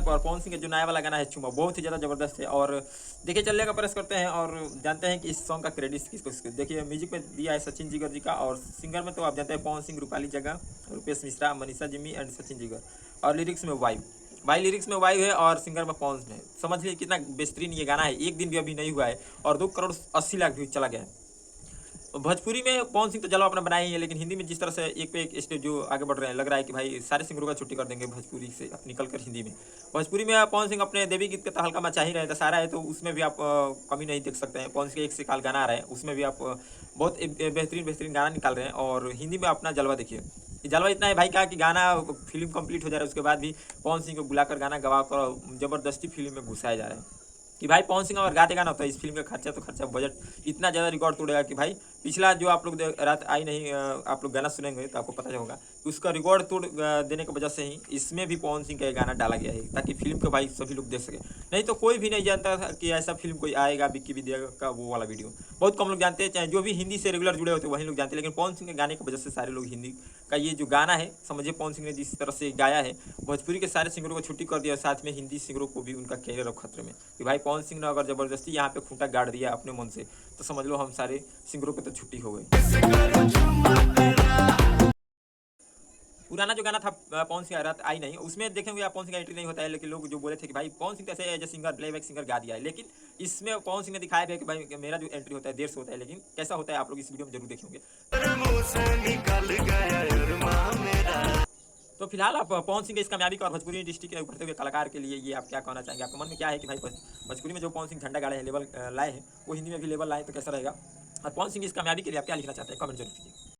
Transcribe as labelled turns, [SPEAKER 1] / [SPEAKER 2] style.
[SPEAKER 1] पर। और पवन सिंह का जो नया वाला गाना है चुमा, बहुत ही ज़्यादा ज़बरदस्त है। और देखिए चलने का प्रयास करते हैं और जानते हैं कि इस सॉन्ग का क्रेडिट किसको। देखिए म्यूजिक में दिया है सचिन जिगर जी का, और सिंगर में तो आप जानते हैं पवन सिंह, रूपाली जगह, रुपेश मिश्रा, मनीषा जिम्मी एंड सचिन जिगर। और लिरिक्स में वाइब, भाई लिरिक्स में वाइब है और सिंगर में पवन है। समझ लीजिए कितना बेहतरीन ये गाना है। एक दिन भी अभी नहीं हुआ है और 2 करोड़ 80 लाख व्यूज चला गया है। भोजपुरी में पवन सिंह तो जलवा अपना बनाए ही है, लेकिन हिंदी में जिस तरह से एक पे एक स्टेप जो आगे बढ़ रहे हैं, लग रहा है कि भाई सारे सिंगरों का छुट्टी कर देंगे भोजपुरी से निकल कर हिंदी में। भोजपुरी में पवन सिंह अपने देवी गीत का तो हल्का मचा ही रहे, दशहरा है तो उसमें भी आप कमी नहीं देख सकते हैं। पवन सिंह के एक से काल गाना आ रहा है, उसमें भी आप बहुत बेहतरीन बेहतरीन गाना निकाल रहे हैं। और हिंदी में अपना जलवा देखिए, जलवा इतना है भाई का कि गाना फिल्म कंप्लीट हो जा रहा है उसके बाद भी पवन सिंह को बुलाकर गाना गवा कर जबरदस्ती फिल्म में घुसाया जा रहा है। कि भाई पवन सिंह अगर गा देगा ना तो इस फिल्म का खर्चा तो खर्चा बजट इतना ज़्यादा रिकॉर्ड तोड़ेगा कि भाई पिछला जो आप लोग रात आई नहीं, आप लोग गाना सुनेंगे तो आपको पता होगा कि उसका रिकॉर्ड तोड़ देने की वजह से ही इसमें भी पवन सिंह का ये गाना डाला गया है, ताकि फिल्म को भाई सभी लोग देख सके। नहीं तो कोई भी नहीं जानता था कि ऐसा फिल्म कोई आएगा विक्की विद्या का वो वाला वीडियो। बहुत कम लोग जानते हैं, चाहे जो भी हिंदी से रेगुलर जुड़े होते हैं वही लोग जानते हैं, लेकिन पवन सिंह के गाने की वजह से सारे लोग हिंदी का ये जो गाना है, समझिए पवन सिंह ने जिस तरह से गाया है, भोजपुरी के सारे सिंगरों को छुट्टी कर दिया, साथ में हिंदी सिंगरों को भी उनका कैरियर अब खतरे में। कि भाई पवन सिंह ने अगर जबरदस्ती यहाँ पे खूंटा गाड़ दिया अपने मन से, तो समझ लो हम सारे सिंगरों को तो छुट्टी हो गई। पुराना जो गाना था पवन सिंह रात आई नहीं, उसमें देखेंगे आप पवन सिंह का एंट्री नहीं होता है, लेकिन लोग जो बोले थे कि भाई पवन सिंह कैसे as a singer playback singer गा दिया है। लेकिन इसमें पवन सिंह ने दिखाया भी है कि भाई मेरा जो एंट्री होता है देर से होता है, लेकिन कैसा होता है आप लोग इस वीडियो में जरूर देखेंगे। तो फिलहाल आप पवन सिंह के इस कामयाबी का और भोजपुरी इंडस्ट्री के उभरते हुए कलाकार के लिए ये आप क्या कहना चाहेंगे? आपके मन में क्या है कि भाई भोजपुरी में जो पवन सिंह झंडा गाड़े हैं, लेवल लाए हैं, वो हिंदी में भी लेवल लाए तो कैसा रहेगा? और पवन सिंह की इस कामयाबी के लिए आप क्या लिखना चाहते हैं? कमेंट जरूर कीजिए।